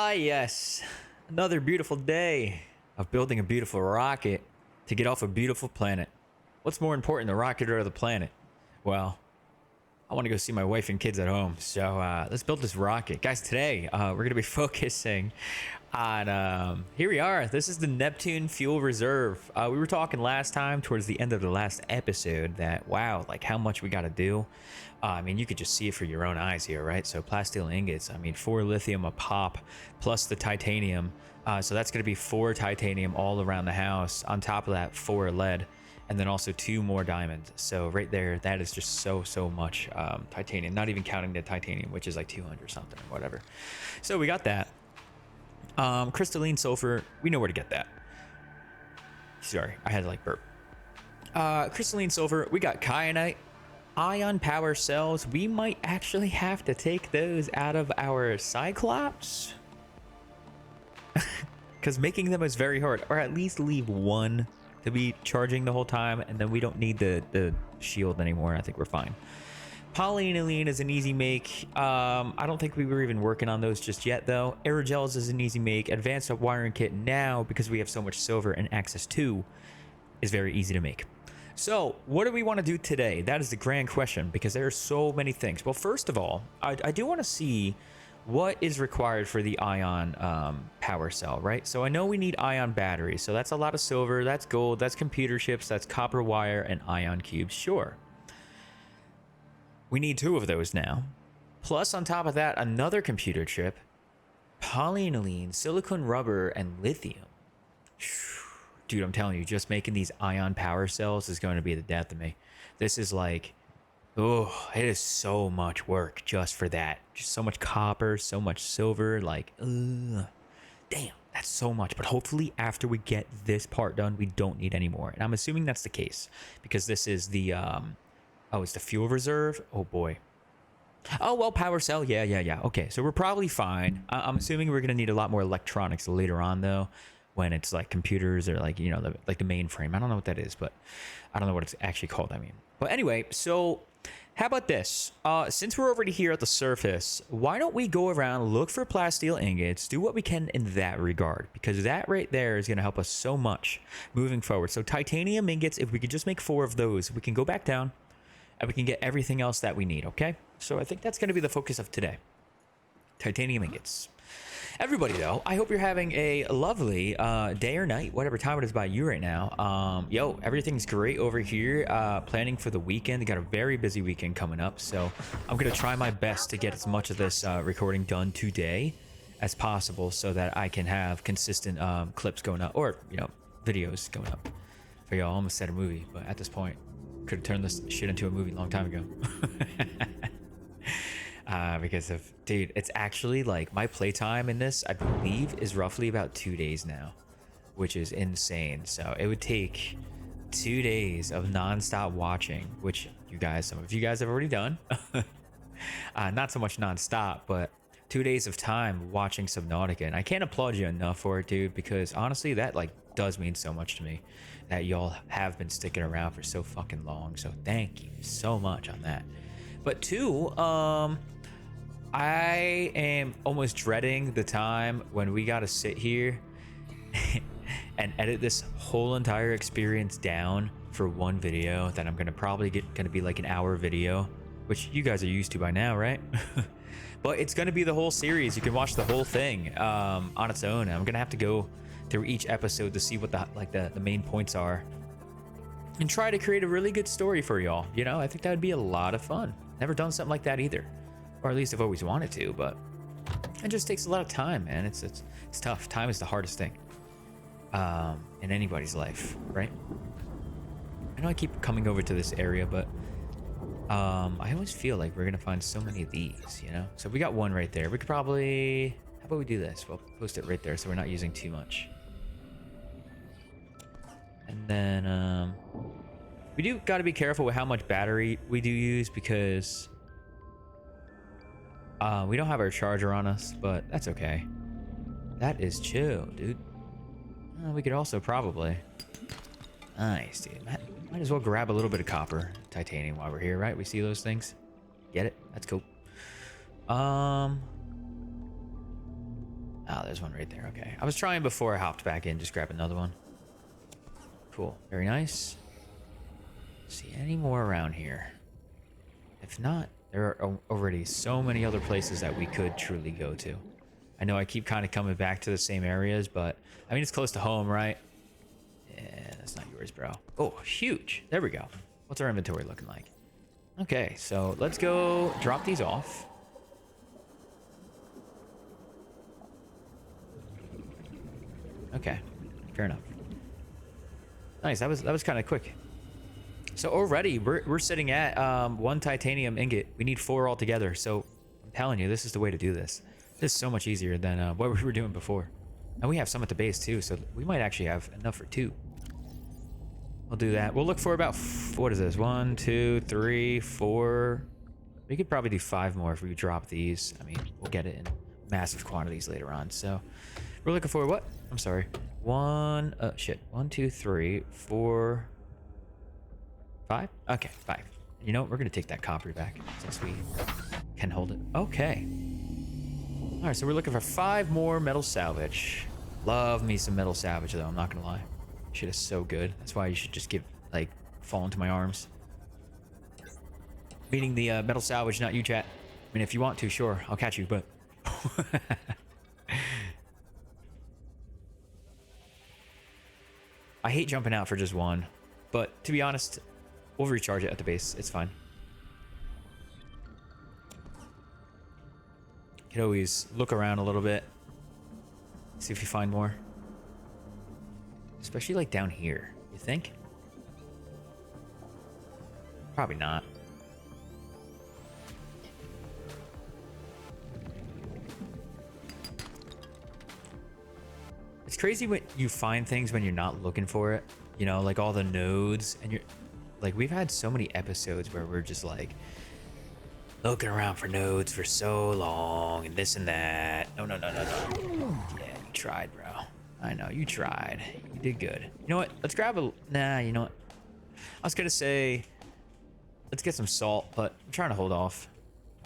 Ah, yes. Another beautiful day of building a beautiful rocket to get off a beautiful planet. What's more important, the rocket or the planet? Well, I want to go see my wife and kids at home. So let's build this rocket. Guys, today we're going to be focusing on, here we are. This is the Neptune fuel reserve. We were talking last time towards the end of the last episode that, wow, like how much we got to do. I mean, you could just see it for your own eyes here, right? So plasteel ingots, I mean, 4 lithium a pop plus the titanium. So that's going to be 4 titanium all around the house. On top of that, 4 lead. And then also 2 more diamonds. So right there, that is just so much titanium. Not even counting the titanium, which is like 200 something or whatever. So we got that. Crystalline sulfur, we know where to get that. Sorry, I had to like burp. Crystalline sulfur, we got kyanite. Ion power cells, we might actually have to take those out of our Cyclops. Because making them is very hard. Or at least leave one to be charging the whole time, and then we don't need the shield anymore. I think we're fine. Polyaniline is an easy make. I don't think we were even working on those just yet though. Aerogels is an easy make. Advanced wiring kit now, because we have so much silver and access to, is very easy to make. So what do we want to do today? That is the grand question, because there are so many things. Well, first of all, I do want to see what is required for the ion power cell, right? So I know we need ion batteries, so that's a lot of silver, that's gold, that's computer chips, that's copper wire, and ion cubes. Sure, we need 2 of those now, plus on top of that another computer chip, polyaniline, silicon rubber, and lithium. Dude, I'm telling you, just making these ion power cells is going to be the death of me. This is like, oh, it is so much work just for that. Just so much copper, so much silver, like, damn, that's so much. But hopefully after we get this part done, we don't need any more. And I'm assuming that's the case, because this is the, oh, it's the fuel reserve. Oh boy. Oh, well, power cell. Yeah. Okay, so we're probably fine. I'm assuming we're going to need a lot more electronics later on though, when it's like computers or like, you know, like the mainframe. I don't know what that is, but I don't know what it's actually called. I mean, but anyway, so how about this? Since we're already here at the surface, why don't we go around, look for plasteel ingots, do what we can in that regard, because that right there is going to help us so much moving forward. So titanium ingots, if we could just make 4 of those, we can go back down and we can get everything else that we need. Okay, so I think that's going to be the focus of today. Titanium ingots. Everybody though, I hope you're having a lovely day or night, whatever time it is by you right now. Yo, everything's great over here. Planning for the weekend. Got a very busy weekend coming up, so I'm gonna try my best to get as much of this recording done today as possible, so that I can have consistent clips going up, or you know, videos going up for y'all. Almost said a movie, but at this point, could have turned this shit into a movie a long time ago. Because of, dude, it's actually like my playtime in this, I believe, is roughly about 2 days now, which is insane. So it would take 2 days of non-stop watching, which some of you guys have already done. Not so much non-stop, but 2 days of time watching Subnautica, and I can't applaud you enough for it, dude, because honestly, that like does mean so much to me, that y'all have been sticking around for so fucking long. So thank you so much on that. But 2, I am almost dreading the time when we gotta sit here and edit this whole entire experience down for one video that I'm gonna probably gonna be like an hour video, which you guys are used to by now, right? But it's gonna be the whole series. You can watch the whole thing on its own. I'm gonna have to go through each episode to see what the main points are and try to create a really good story for y'all. You know, I think that would be a lot of fun. Never done something like that either. Or at least I've always wanted to, but it just takes a lot of time, man. It's tough. Time is the hardest thing in anybody's life, right? I know I keep coming over to this area, but I always feel like we're gonna find so many of these, you know? So we got one right there. We could probably, how about we do this? We'll post it right there so we're not using too much. And then we do got to be careful with how much battery we do use, because we don't have our charger on us, but that's okay. That is chill, dude. We could also probably, nice, dude. Might as well grab a little bit of copper, titanium while we're here, right? We see those things. Get it? That's cool. Oh, there's one right there. Okay. I was trying before I hopped back in. Just grab another one. Cool. Very nice. See any more around here? If not, there are already so many other places that we could truly go to. I know I keep kind of coming back to the same areas, but I mean, it's close to home, right? Yeah, that's not yours, bro. Oh, huge. There we go. What's our inventory looking like? Okay, so let's go drop these off. Okay, fair enough. Nice, that was kind of quick. So already we're sitting at 1 titanium ingot. We need 4 altogether. So I'm telling you, this is the way to do this. This is so much easier than what we were doing before. And we have some at the base too, so we might actually have enough for 2. We'll do that. We'll look for about, what is this? 1, 2, 3, 4. We could probably do 5 more if we drop these. I mean, we'll get it in massive quantities later on. So we're looking for what? I'm sorry. 1, 2, 3, 4, 5? Okay, 5. You know what? We're going to take that copper back since we can hold it. Okay. All right, so we're looking for 5 more metal salvage. Love me some metal salvage, though. I'm not going to lie. Shit is so good. That's why you should just fall into my arms. Meaning the metal salvage, not you, chat. I mean, if you want to, sure, I'll catch you, but... I hate jumping out for just 1, but to be honest, we'll recharge it at the base. It's fine. You can always look around a little bit, see if you find more. Especially like down here, you think? Probably not. It's crazy when you find things when you're not looking for it. You know, like all the nodes, and you're like, we've had so many episodes where we're just like looking around for nodes for so long and this and that. No. Yeah, you tried, bro. I know, you tried. You did good. You know what? Let's grab a... Nah, you know what? I was gonna say, let's get some salt, but I'm trying to hold off.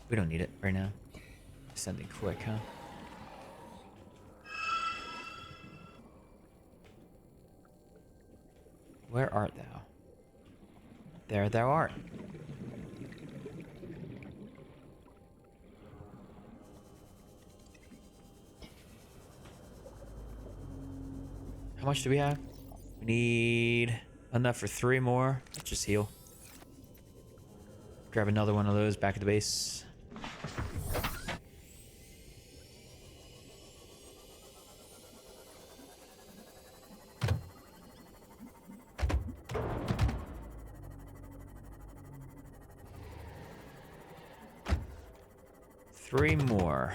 We don't need it right now. Something quick, huh? Where art thou? There thou art. How much do we have? We need enough for 3 more. Let's just heal. Grab another one of those back at the base. Three more.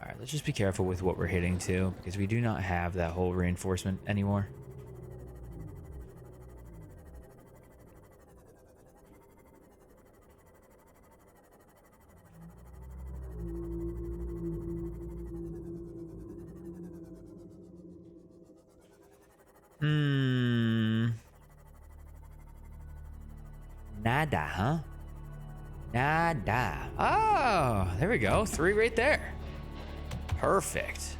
All right, let's just be careful with what we're hitting too, because we do not have that whole reinforcement anymore. Nada, huh? Nada. Oh, there we go. 3 right there. Perfect.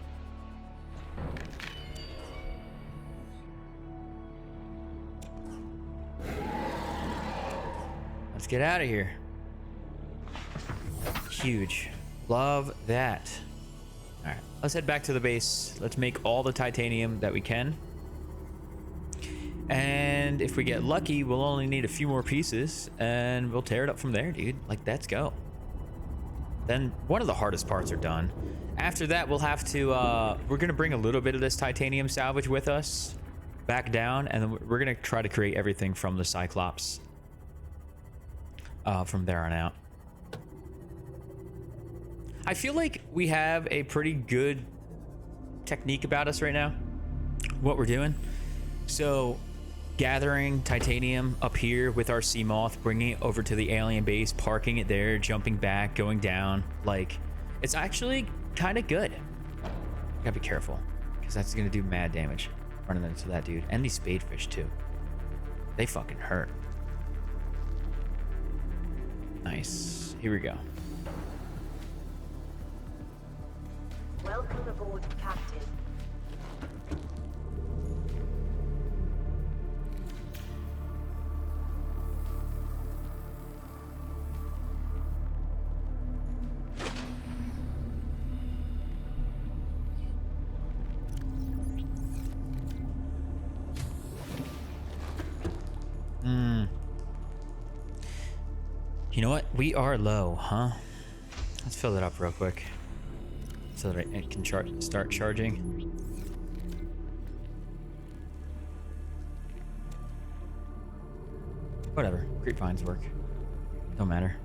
Let's get out of here. Huge. Love that. All right, let's head back to the base. Let's make all the titanium that we can. And if we get lucky, we'll only need a few more pieces and we'll tear it up from there, dude. Like, let's go. Then one of the hardest parts are done. After that, we'll have to, we're going to bring a little bit of this titanium salvage with us back down. And then we're going to try to create everything from the Cyclops from there on out. I feel like we have a pretty good technique about us right now, what we're doing. So gathering titanium up here with our sea moth, bringing it over to the alien base, parking it there, jumping back, going down. Like, it's actually kind of good. Gotta be careful, because that's gonna do mad damage running into that dude. And these spadefish too. They fucking hurt. Nice. Here we go. Welcome aboard, Captain. You know what? We are low, huh? Let's fill it up real quick so that it can start charging. Whatever. Creepvines work. Don't matter.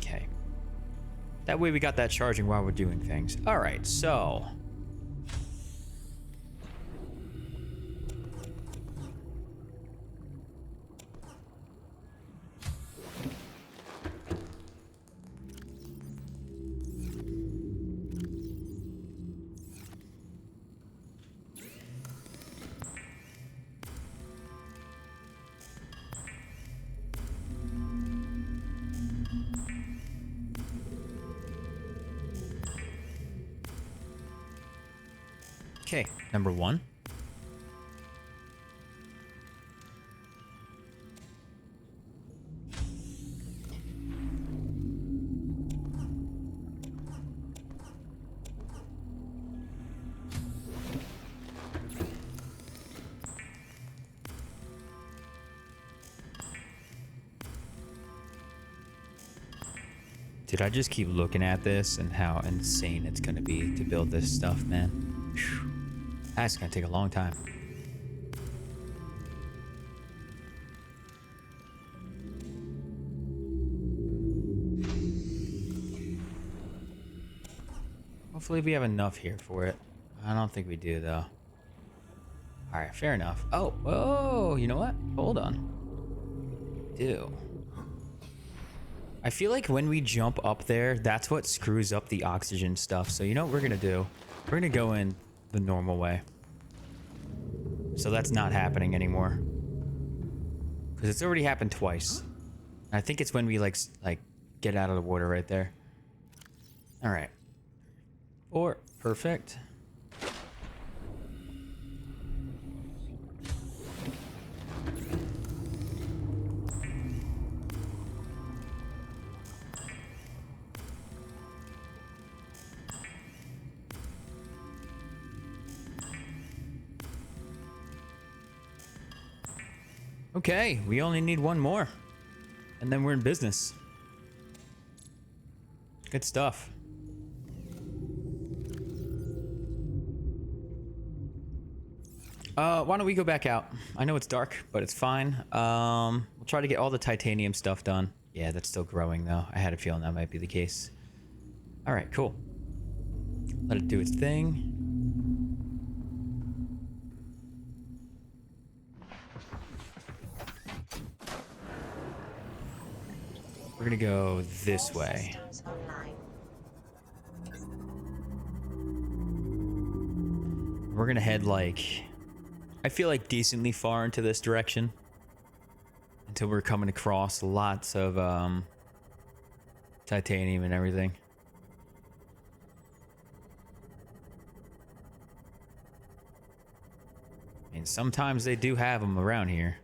Okay. That way we got that charging while we're doing things. All right, so... Okay, number one. Dude, I just keep looking at this and how insane it's gonna be to build this stuff, man. Whew. That's gonna take a long time. Hopefully we have enough here for it. I don't think we do, though. Alright, fair enough. Oh, whoa, you know what? Hold on. Do. I feel like when we jump up there, that's what screws up the oxygen stuff. So you know what we're gonna do? We're gonna go in the normal way. So that's not happening anymore. Because it's already happened twice. I think it's when we like get out of the water right there. All right. Or perfect. Okay, we only need one more. And then we're in business. Good stuff. Why don't we go back out? I know it's dark, but it's fine. We'll try to get all the titanium stuff done. Yeah, that's still growing though. I had a feeling that might be the case. All right, cool. Let it do its thing. We're gonna go this way. We're gonna head like, I feel like decently far into this direction until we're coming across lots of titanium and everything. I mean, sometimes they do have them around here.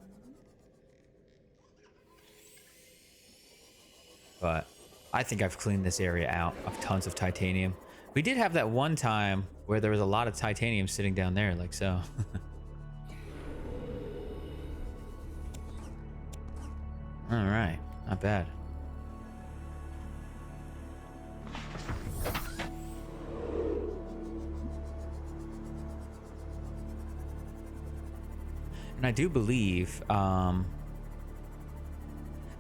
But I think I've cleaned this area out of tons of titanium. We did have that one time where there was a lot of titanium sitting down there, like so. All right, not bad. And I do believe,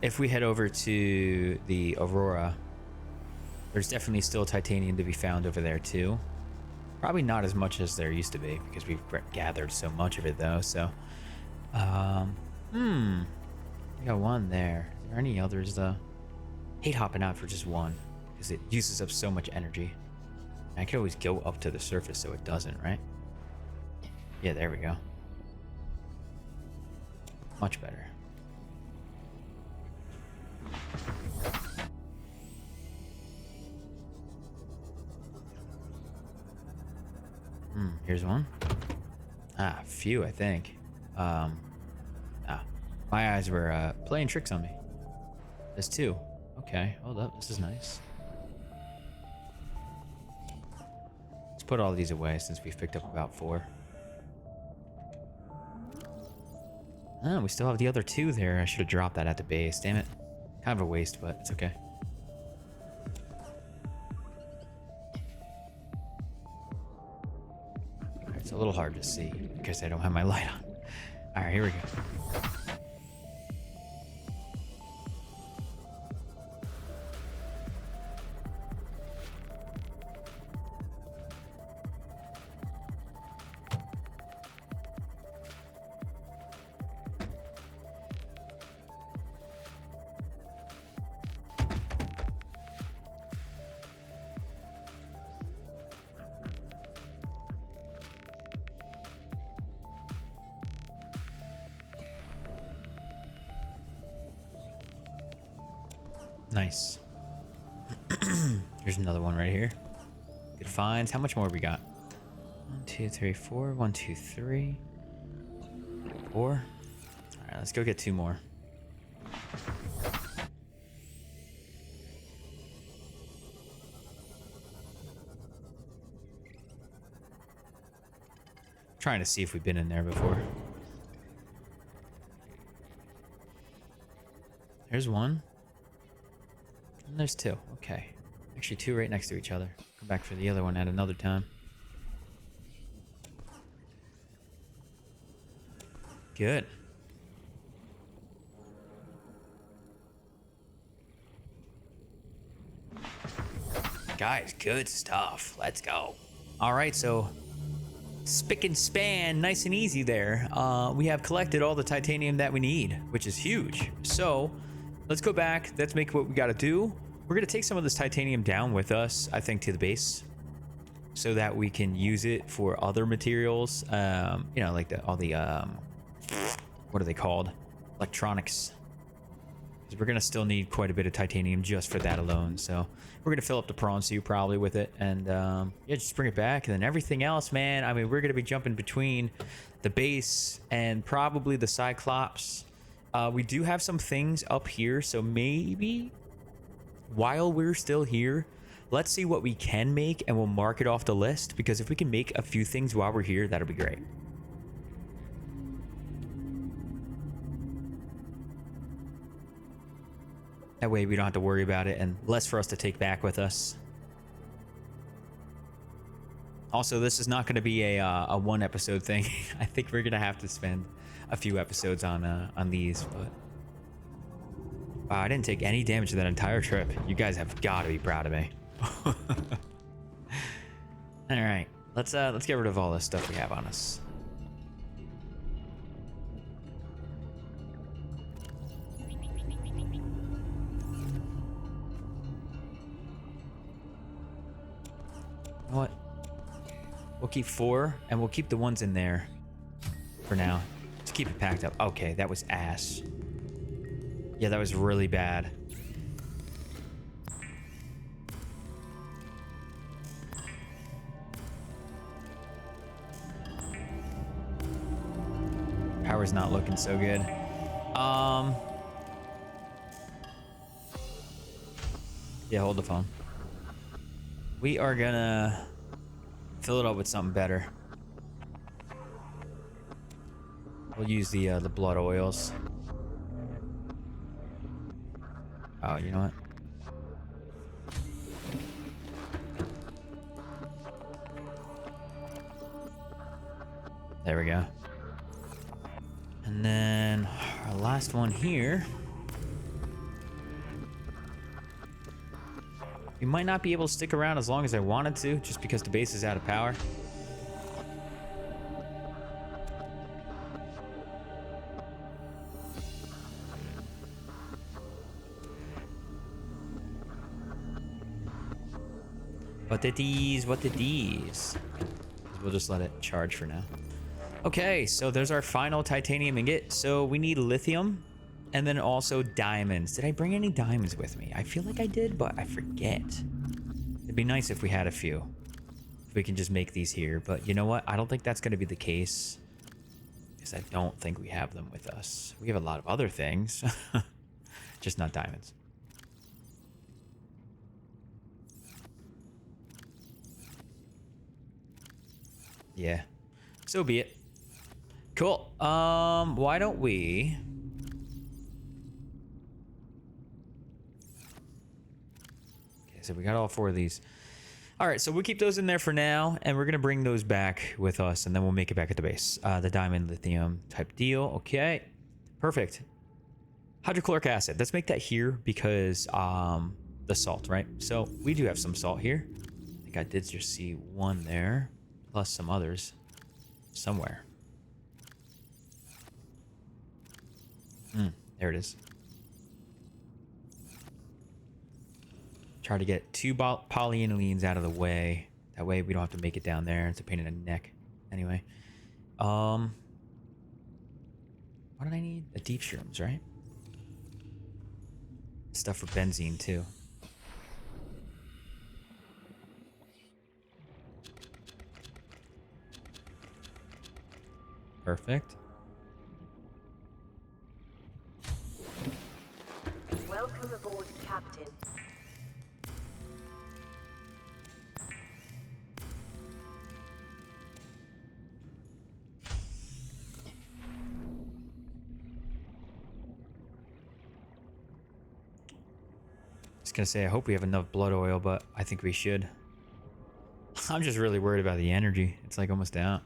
if we head over to the Aurora, there's definitely still titanium to be found over there too. Probably not as much as there used to be because we've gathered so much of it though. So, we got one there. Is there any others though? Hate hopping out for just one because it uses up so much energy. I could always go up to the surface so it doesn't, right? Yeah, there we go. Much better. Here's one. Ah, few, I think. Ah, my eyes were playing tricks on me. There's 2. Okay, hold up. This is nice. Let's put all these away since we've picked up about 4. Oh, we still have the other 2 there. I should have dropped that at the base. Damn it. Kind of a waste, but it's okay. It's a little hard to see because I don't have my light on. All right, here we go. Nice. Here's another one right here. Good finds. How much more we got? 1, 2, 3, 4. 1, 2, 3, 4. All right, let's go get 2 more. Trying to see if we've been in there before. There's 1. And there's 2. Okay. Actually, 2 right next to each other. Come back for the other one at another time. Good. Guys, good stuff. Let's go. All right, so spick and span, nice and easy there. We have collected all the titanium that we need, which is huge. So let's go back. Let's make what we got to do. We're going to take some of this titanium down with us, I think, to the base so that we can use it for other materials. You know, like all the, what are they called? Electronics. Because we're going to still need quite a bit of titanium just for that alone. So we're going to fill up the prawn suit probably with it. And yeah, just bring it back. And then everything else, man, I mean, we're going to be jumping between the base and probably the Cyclops. We do have some things up here, so maybe while we're still here, let's see what we can make and we'll mark it off the list, because if we can make a few things while we're here, that'll be great. That way we don't have to worry about it and less for us to take back with us. Also, this is not going to be a 1 episode thing. I think we're going to have to spend a few episodes on these, but wow, I didn't take any damage that entire trip. You guys have got to be proud of me. All right, let's get rid of all this stuff we have on us. You know what? We'll keep 4, and we'll keep the ones in there for now to keep it packed up. Okay, that was ass. Yeah, that was really bad. Power's not looking so good. Yeah, hold the phone. We are gonna fill it up with something better. We'll use the blood oils. Oh, you know what? There we go. And then our last one here. We might not be able to stick around as long as I wanted to, just because the base is out of power. What the D's? We'll just let it charge for now. Okay, so there's our final titanium ingot. So we need lithium and then also diamonds. Did I bring any diamonds with me? I feel like I did, but I forget. It'd be nice if we had a few. we can just make these here. But you know what? I don't think that's going to be the case. Because I don't think we have them with us. We have a lot of other things. Just not diamonds. Yeah. So be it. Cool. Why don't we... Okay, so we got all 4 of these. All right, so we'll keep those in there for now, and we're going to bring those back with us, and then we'll make it back at the base. The diamond lithium type deal. Okay. Perfect. Hydrochloric acid. Let's make that here because the salt, right? So we do have some salt here. I think I did just see 1 there, plus some others somewhere. There it is. Try to get 2 polyanilenes out of the way. That way we don't have to make it down there. It's a pain in the neck. Anyway. What did I need? The deep shrooms, right? Stuff for benzene, too. Perfect. Welcome aboard, Captain. Just gonna say, I hope we have enough blood oil, but I think we should. I'm just really worried about the energy. It's like almost out.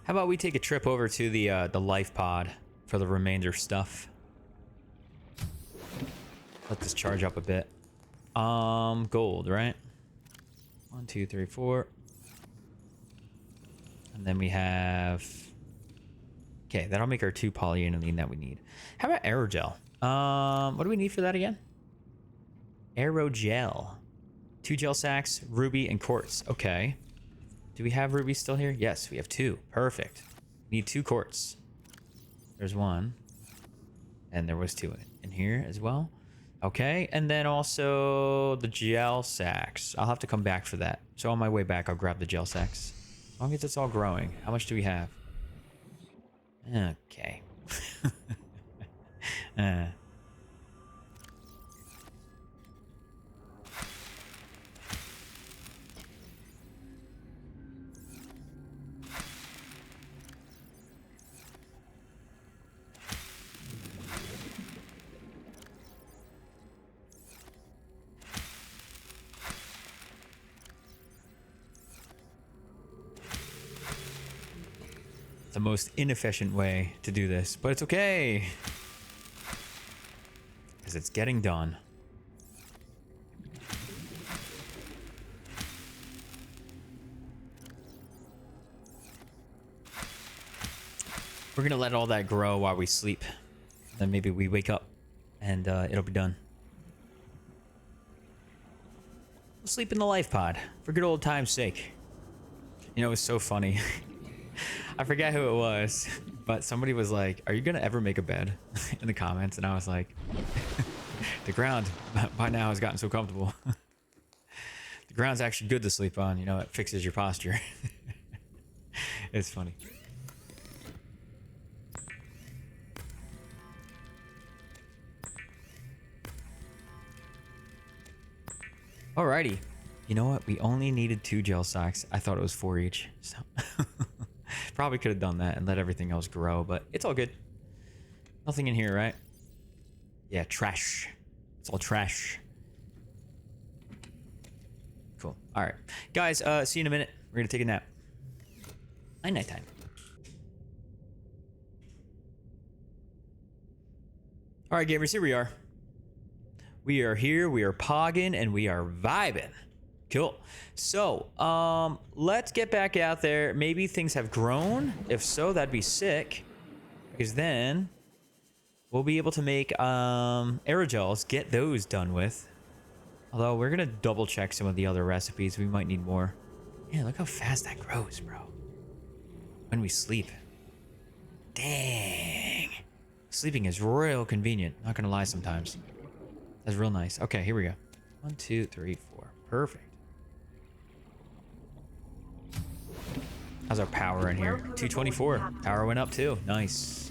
How about we take a trip over to the life pod for the remainder stuff? Let this charge up a bit. Gold, right? 1, 2, 3, 4. And then we have... Okay, that'll make our 2 polyaniline that we need. How about aerogel? What do we need for that again? Aerogel. 2 gel sacks, ruby, and quartz. Okay. Do we have ruby still here? Yes, we have 2. Perfect. Need 2 quartz. There's 1. And there was 2 in here as well. Okay, and then also the gel sacks. I'll have to come back for that. So on my way back, I'll grab the gel sacks. As long as it's all growing. How much do we have? Okay. The most inefficient way to do this, but it's okay because it's getting done. We're gonna let all that grow while we sleep, then maybe we wake up and it'll be done. We'll sleep in the life pod for good old time's sake. You know, it was so funny. I forget who it was, but somebody was like, "Are you gonna ever make a bed?" in the comments, and I was like, "The ground by now has gotten so comfortable. The ground's actually good to sleep on. You know, it fixes your posture." It's funny. Alrighty. You know what? We only needed 2 gel sacks. I thought it was 4 each, so probably could have done that and let everything else grow, but it's all good. Nothing in here, right? Yeah, trash. It's all trash. Cool. All right, guys. See you in a minute. We're gonna take a nap. Nighttime. All right, gamers. Here we are. We are here. We are pogging and we are vibing. Cool. So, let's get back out there. Maybe things have grown. If so, that'd be sick. Because then we'll be able to make aerogels, get those done with. Although we're gonna double check some of the other recipes. We might need more. Yeah, look how fast that grows, bro. When we sleep. Dang. Sleeping is real convenient. Not gonna lie sometimes. That's real nice. Okay, here we go. 1, 2, 3, 4. Perfect. How's our power in here? 224. Power went up too. Nice.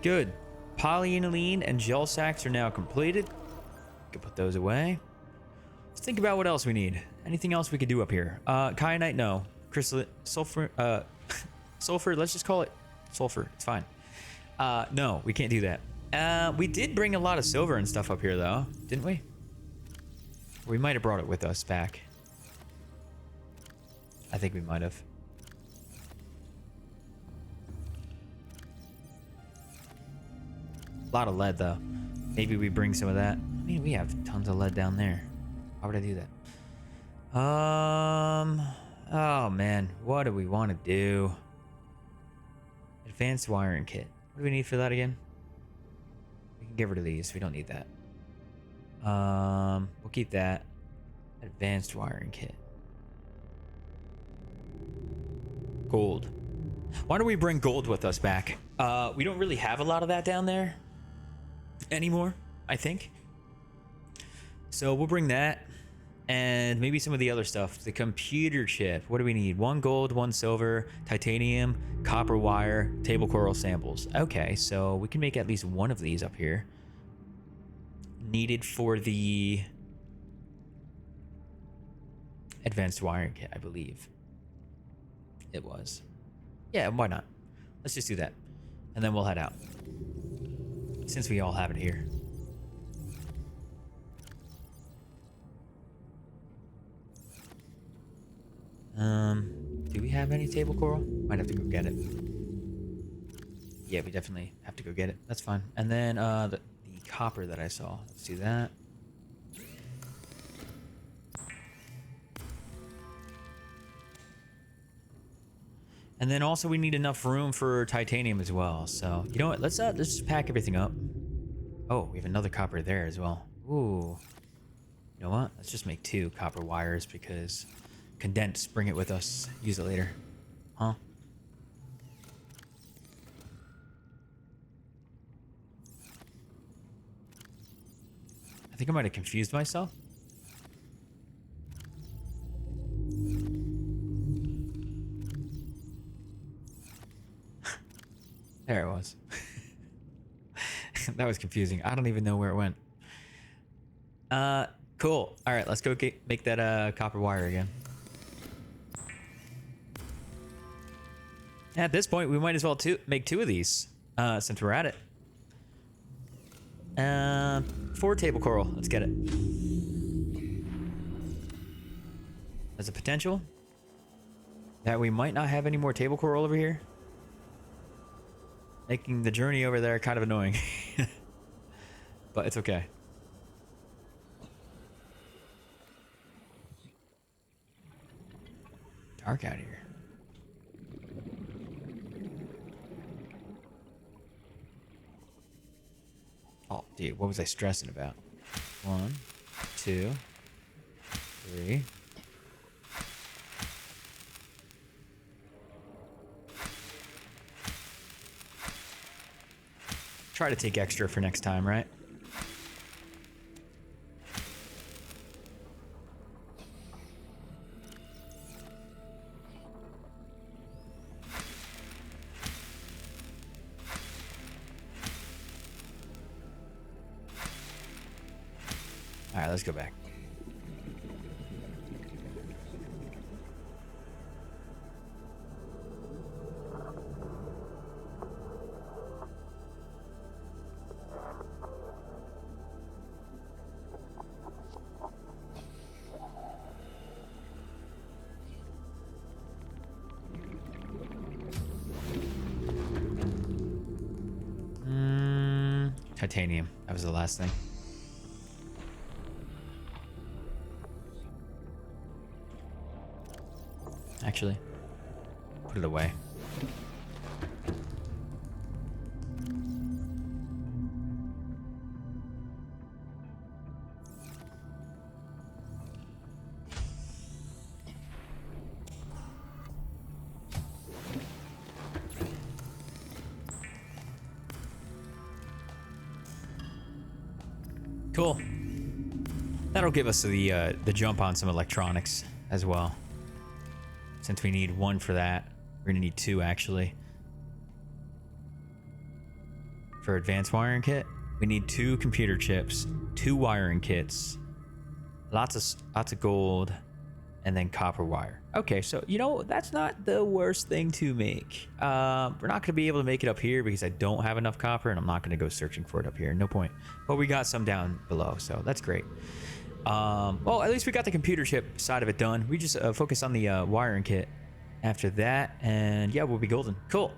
Good. Polyaniline and gel sacks are now completed. Can put those away. Let's think about what else we need. Anything else we could do up here? Kyanite, no. Crystal, sulfur, sulfur, let's just call it sulfur. It's fine. No, we can't do that. We did bring a lot of silver and stuff up here though, didn't we? We might have brought it with us back. I think we might have. A lot of lead though. Maybe we bring some of that. I mean, we have tons of lead down there. Why would I do that? Oh man, what do we want to do? Advanced wiring kit. What do we need for that again? We can get rid of these. We don't need that. We'll keep that. Advanced wiring kit. Gold. Why don't we bring gold with us back? We don't really have a lot of that down there anymore, I think. So we'll bring that and maybe some of the other stuff. The computer chip. What do we need? 1 gold, 1 silver, titanium, copper wire, table coral samples. Okay, so we can make at least one of these up here. Needed for the advanced wiring kit, I believe. It was. Yeah, why not? Let's just do that. And then we'll head out. Since we all have it here. Do we have any table coral? Might have to go get it. Yeah, we definitely have to go get it. That's fine. And then the copper that I saw. Let's do that. And then also we need enough room for titanium as well. So you know what? Let's just pack everything up. Oh, we have another copper there as well. Ooh. You know what? Let's just make 2 copper wires because condense. Bring it with us. Use it later. Huh? I think I might have confused myself. There it was. That was confusing. I don't even know where it went. Cool. All right, let's go make that copper wire again. At this point, we might as well make 2 of these since we're at it. 4 table coral. Let's get it. There's a potential that we might not have any more table coral over here. Making the journey over there kind of annoying. But it's okay. Dark out here. Oh, dude, what was I stressing about? 1, 2, 3. Try to take extra for next time, right? All right, let's go back. Titanium. That was the last thing. Actually, put it away. Cool. That'll give us the jump on some electronics as well. Since we need one for that, we're gonna need two actually. For advanced wiring kit, we need 2 computer chips, 2 wiring kits, lots of gold, and then copper wire. Okay, so you know that's not the worst thing to make. We're not gonna be able to make it up here because I don't have enough copper, and I'm not gonna go searching for it up here. No point. But we got some down below, so that's great. Well, at least we got the computer chip side of it done. We just focus on the wiring kit after that, and yeah, we'll be golden. Cool.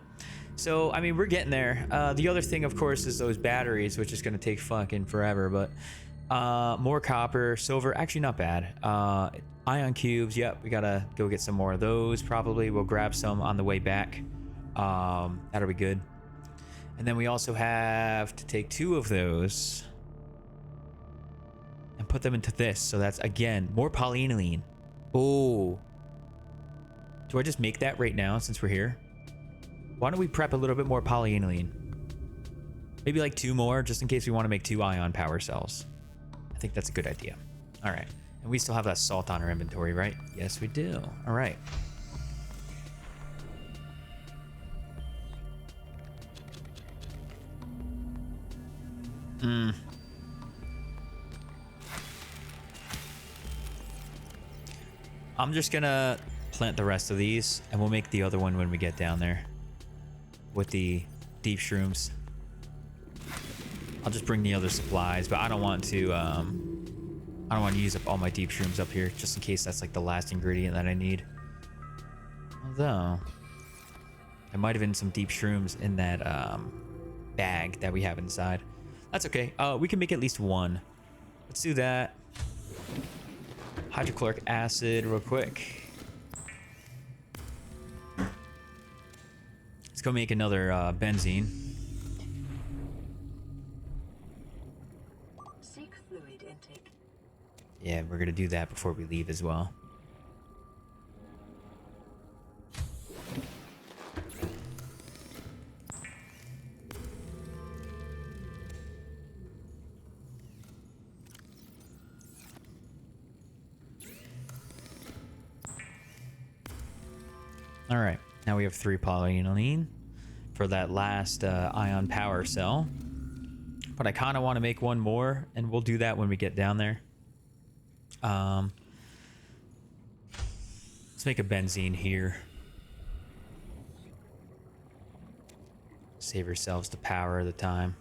So, I mean, we're getting there. The other thing, of course, is those batteries, which is going to take fucking forever, but more copper, silver, actually not bad. Ion cubes, yep, we got to go get some more of those, probably. We'll grab some on the way back. That'll be good. And then we also have to take 2 of those and put them into this. So that's, again, more polyaniline. Oh. Do I just make that right now since we're here? Why don't we prep a little bit more polyaniline? Maybe like 2 more, just in case we want to make 2 ion power cells. I think that's a good idea. All right. And we still have that salt on our inventory, right? Yes, we do. All right. I'm just gonna plant the rest of these, and we'll make the other one when we get down there. With the deep shrooms. I'll just bring the other supplies, but I don't want to use up all my deep shrooms up here, just in case that's like the last ingredient that I need. Although there might have been some deep shrooms in that bag that we have inside. That's okay. We can make at least 1. Let's do that. Hydrochloric acid real quick. Let's go make another benzene. Seek fluid intake. Yeah, we're gonna do that before we leave as well. All right, now we have 3 polyaniline for that last ion power cell. But I kind of want to make 1 more, and we'll do that when we get down there. Let's make a benzene here. Save ourselves the power of the time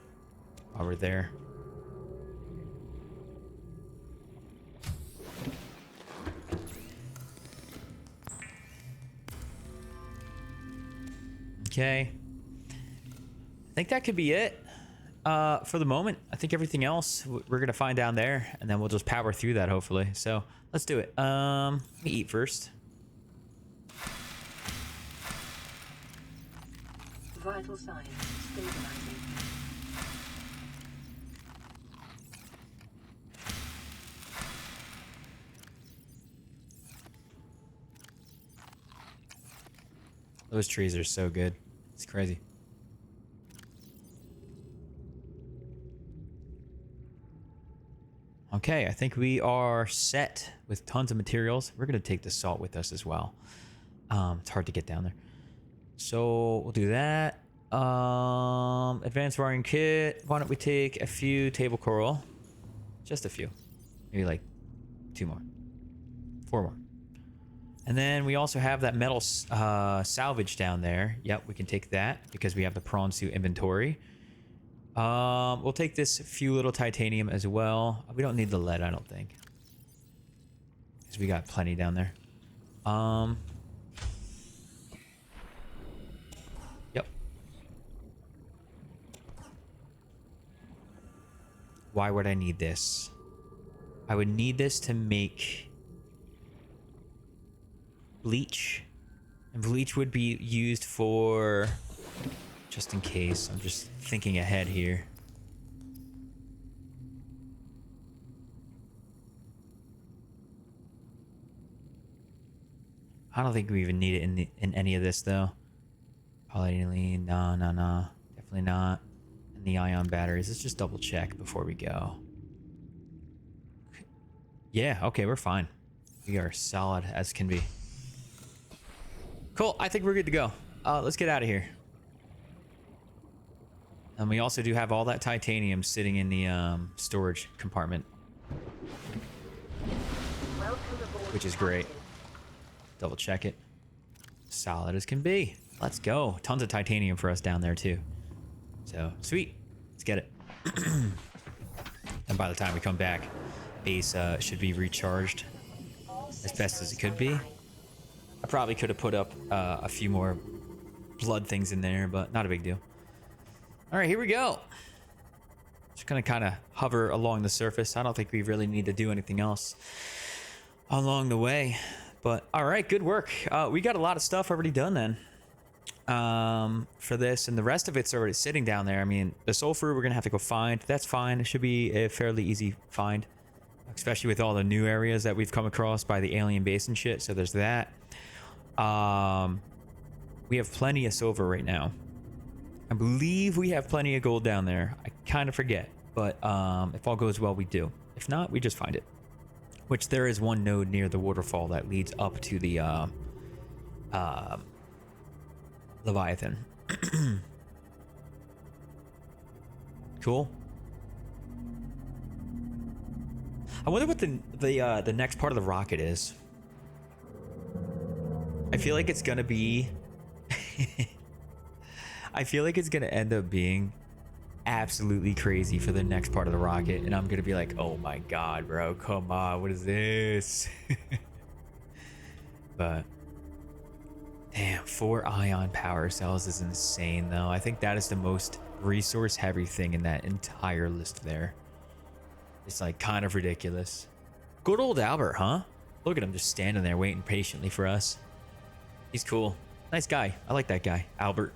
while we're there. Okay. I think that could be it for the moment. I think everything else we're going to find down there, and then we'll just power through that, hopefully. So let's do it. Let me eat first. Vital signs stabilizing. Those trees are so good. It's crazy. Okay, I think we are set with tons of materials. We're going to take the salt with us as well. It's hard to get down there. So we'll do that. Advanced wiring kit. Why don't we take a few table coral? Just a few. Maybe like 2 more. 4 more. And then we also have that metal salvage down there. Yep, we can take that because we have the prawn suit inventory. We'll take this few little titanium as well. We don't need the lead, I don't think, because we got plenty down there. Yep. Why would I need this? I would need this to make bleach, and bleach would be used for, just in case, I'm just thinking ahead here. I don't think we even need it in any of this though. Polyaniline, no, definitely not. And the ion batteries, let's just double check before we go. Yeah, okay, we're fine. We are solid as can be. Cool, I think we're good to go. Let's get out of here. And we also do have all that titanium sitting in the storage compartment, Welcome aboard, which is great. Captain. Double check it. Solid as can be. Let's go. Tons of titanium for us down there too. So sweet. Let's get it. And by the time we come back, base should be recharged as best as it could be. I probably could have put up a few more blood things in there, but not a big deal. All right, here we go. Just gonna kind of hover along the surface. I don't think we really need to do anything else along the way. But all right, good work. We got a lot of stuff already done then for this, and the rest of it's already sitting down there. I mean, the sulfur we're gonna have to go find. That's fine. It should be a fairly easy find, especially with all the new areas that we've come across by the alien base and shit. So there's that. We have plenty of silver right now. I believe we have plenty of gold down there. I kind of forget, but if all goes well, we do. If not, we just find it. Which there is one node near the waterfall that leads up to the Leviathan. Cool. I wonder what the next part of the rocket is. I feel like it's gonna be. I feel like it's gonna end up being absolutely crazy for the next part of the rocket, and I'm gonna be like, oh my god, bro, come on, what is this? But damn, 4 ion power cells is insane though. I think that is the most resource heavy thing in that entire list there. It's like kind of ridiculous. Good old Albert, huh? Look at him just standing there waiting patiently for us. He's cool. Nice guy. I like that guy, Albert.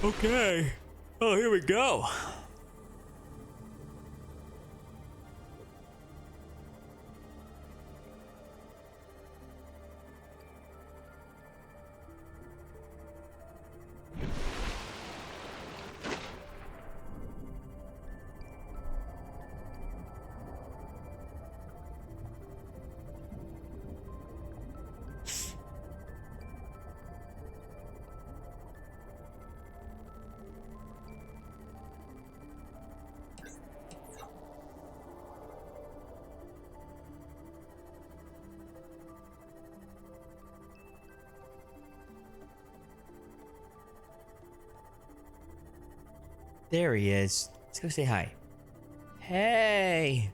Okay. Oh, here we go. There he is. Let's go say hi. Hey.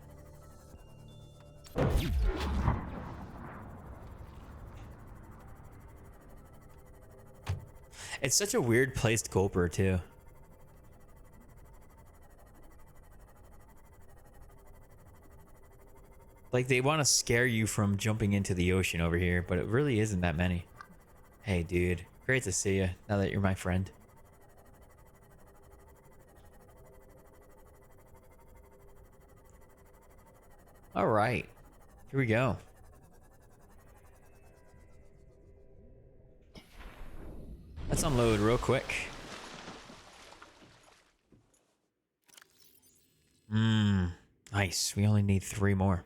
It's such a weird placed gulper too. Like they want to scare you from jumping into the ocean over here, but it really isn't that many. Hey dude, great to see you now that you're my friend. All right, here we go. Let's unload real quick. Nice. We only need 3 more.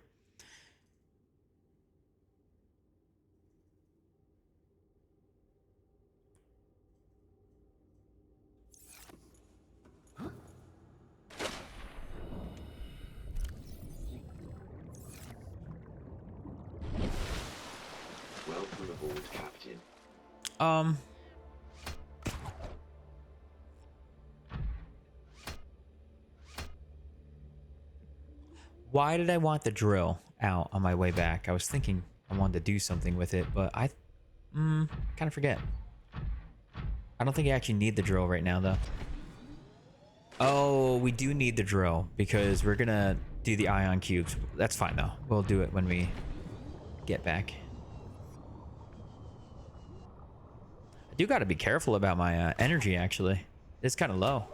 Welcome aboard, Captain. Why did I want the drill out on my way back? I was thinking I wanted to do something with it, but I kind of forget. I don't think I actually need the drill right now, though. Oh, we do need the drill because we're gonna do the ion cubes. That's fine, though. We'll do it when we get back. I do got to be careful about my energy, actually. It's kind of low.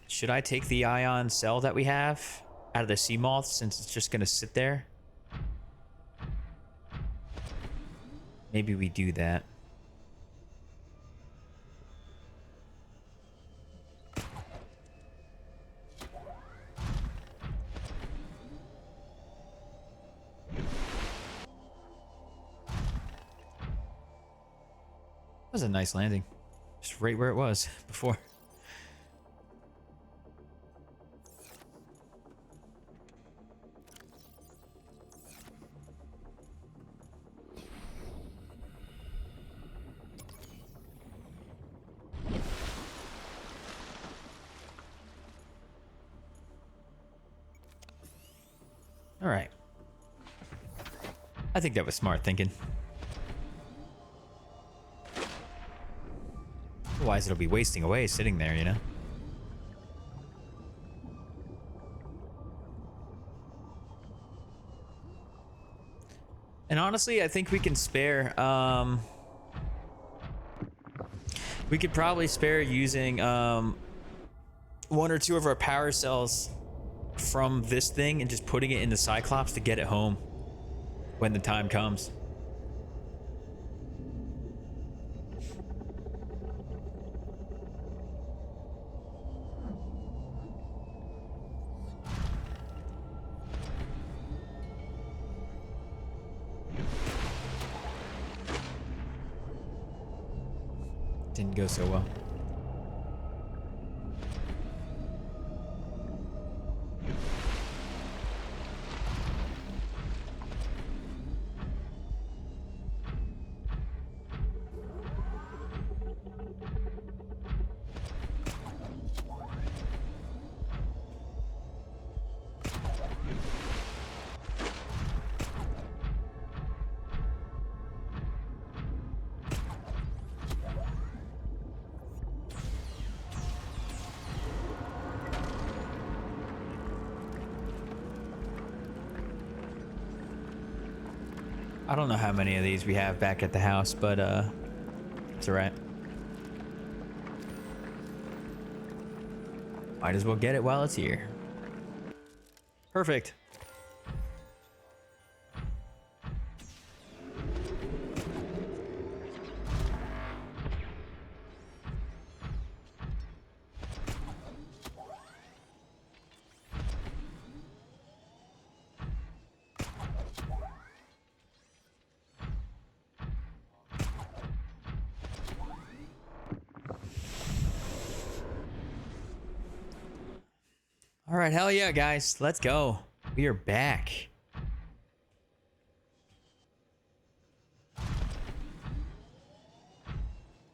Should I take the ion cell that we have out of the sea moth since it's just going to sit there? Maybe we do that. was a nice landing. Just right where it was before. All right. I think that was smart thinking. Otherwise, it'll be wasting away sitting there, you know? And honestly, I think we can spare, we could probably spare using, one or two of our power cells from this thing and just putting it in the Cyclops to get it home when the time comes. Didn't go so well. I don't know how many of these we have back at the house, but it's all right. Might as well get it while it's here. Perfect. All right, hell yeah, guys. Let's go. We are back.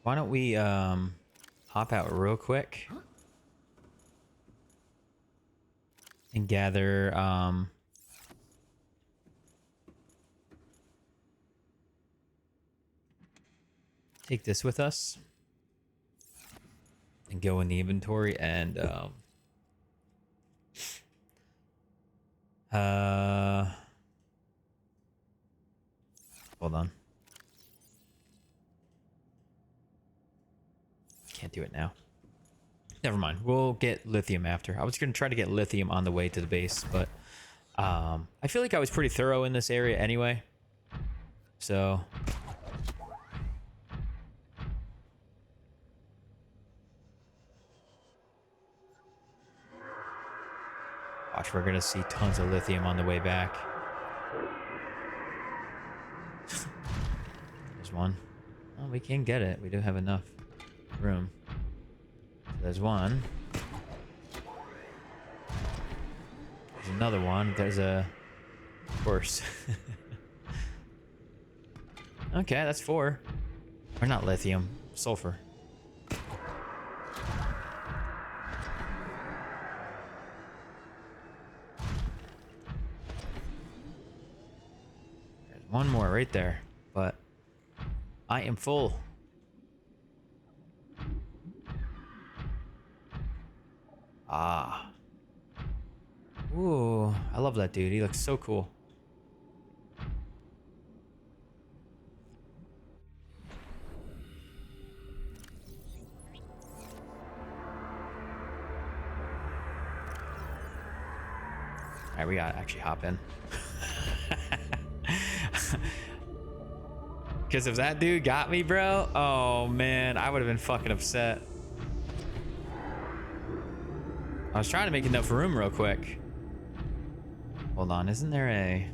Why don't we hop out real quick and gather take this with us and go in the inventory and hold on. Can't do it now. Never mind. We'll get lithium after. I was going to try to get lithium on the way to the base, but I feel like I was pretty thorough in this area anyway. So watch, we're going to see tons of lithium on the way back. There's one. Oh, we can get it. We do have enough room. So there's one. There's another one. There's a horse. Okay, that's 4. Or not lithium, sulfur. There's one more right there, but I am full. Ah. Ooh, I love that dude. He looks so cool. Alright, we gotta actually hop in. Because if that dude got me, bro, oh man, I would have been fucking upset. I was trying to make enough room real quick. Hold on, isn't there a...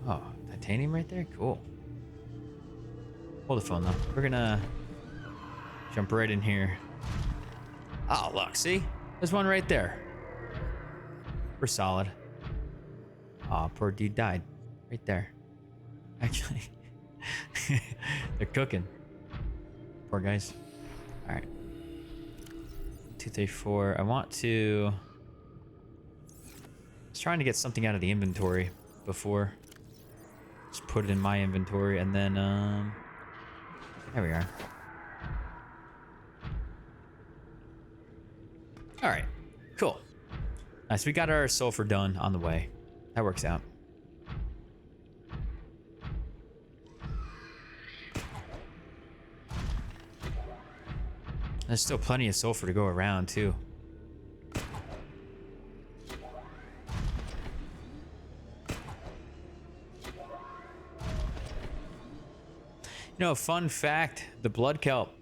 Oh, titanium right there? Cool. Hold the phone though. We're gonna jump right in here. Oh, look, see? There's one right there. We're solid. Aw, poor dude died. Right there. Actually, they're cooking. Poor guys. Alright. 2, 3, 4. I want to... I was trying to get something out of the inventory before. Just put it in my inventory and then, there we are. Alright. Cool. Nice. We got our sulfur done on the way. That works out. There's still plenty of sulfur to go around, too. You know, fun fact, the blood kelp,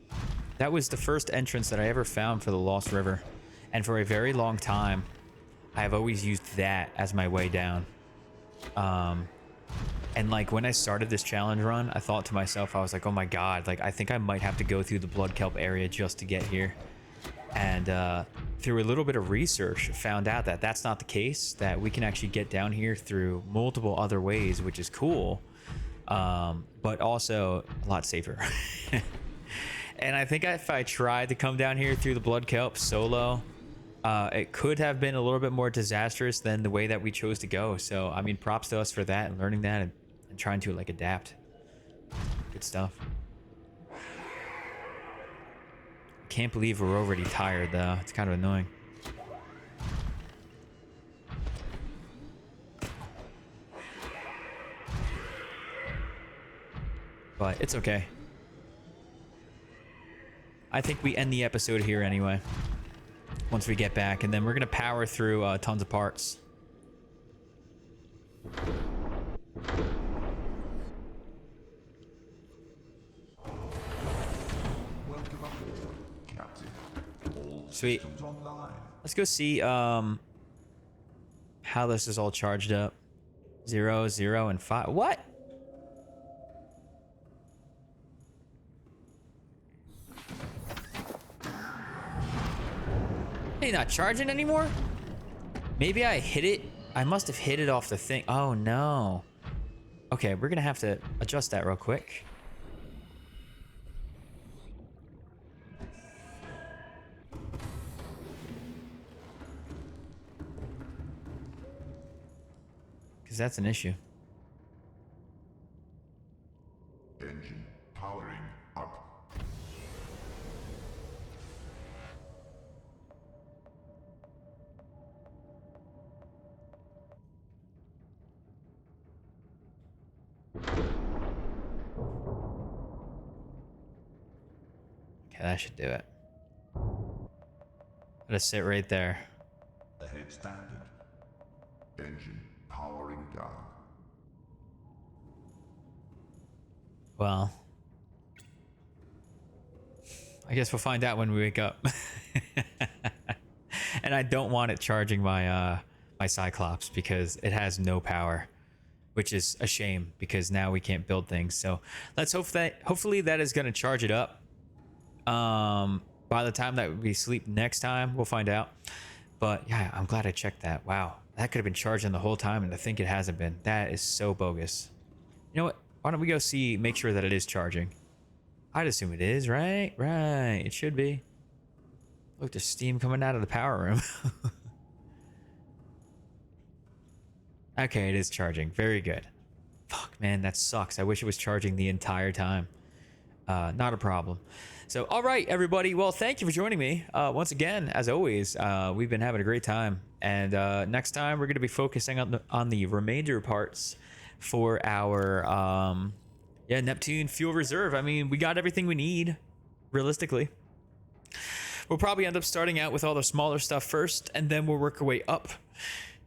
that was the first entrance that I ever found for the Lost River. And for a very long time, I've always used that as my way down. And like when I started this challenge run, I thought to myself, I was like, oh my God, like I think I might have to go through the blood kelp area just to get here. And through a little bit of research, found out that that's not the case, that we can actually get down here through multiple other ways, which is cool. But also a lot safer. And I think if I tried to come down here through the blood kelp solo, it could have been a little bit more disastrous than the way that we chose to go. So, I mean, props to us for that and learning that and trying to like adapt. Good stuff. Can't believe we're already tired though. It's kind of annoying. But it's okay. I think we end the episode here anyway. Once we get back, and then we're gonna power through tons of parts. Sweet. Let's go see how this is all charged up. 0, 0, and 5. What? Hey, not charging anymore? Maybe I hit it. I must have hit it off the thing. Oh no. Okay, we're gonna have to adjust that real quick. Because that's an issue. Engine powering up. Okay, that should do it. Let us sit right there. Ahead standard. Engine powering down. Well, I guess we'll find out when we wake up. And I don't want it charging my my Cyclops because it has no power, which is a shame because now we can't build things. So let's hope that hopefully that is going to charge it up. By the time that we sleep next time, we'll find out. But yeah, I'm glad I checked that. Wow, that could have been charging the whole time, and I think it hasn't been. That is so bogus. You know what? Why don't we go see, make sure that it is charging? I'd assume it is, right? Right, it should be. Look, there's steam coming out of the power room. Okay, it is charging. Very good. Fuck, man, that sucks. I wish it was charging the entire time. Not a problem. So, all right, everybody. Well, thank you for joining me. Once again, as always, we've been having a great time. And next time, we're going to be focusing on the remainder parts for our Neptune fuel reserve. I mean, we got everything we need, realistically. We'll probably end up starting out with all the smaller stuff first, and then we'll work our way up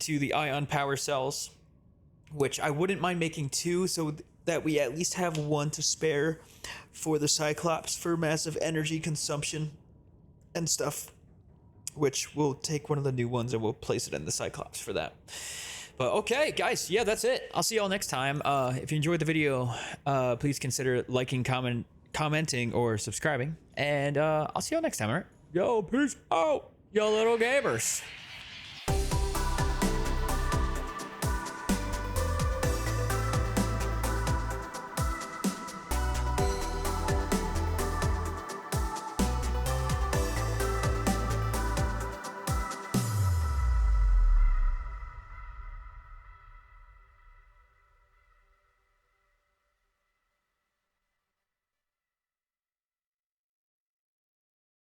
to the ion power cells, which I wouldn't mind making 2 so that we at least have 1 to spare for the Cyclops for massive energy consumption and stuff, which we'll take one of the new ones and we'll place it in the Cyclops for that. But okay, guys, yeah, that's it. I'll see y'all next time. If you enjoyed the video, please consider liking, commenting, or subscribing. And I'll see y'all next time, all right? Yo, peace out, yo little gamers.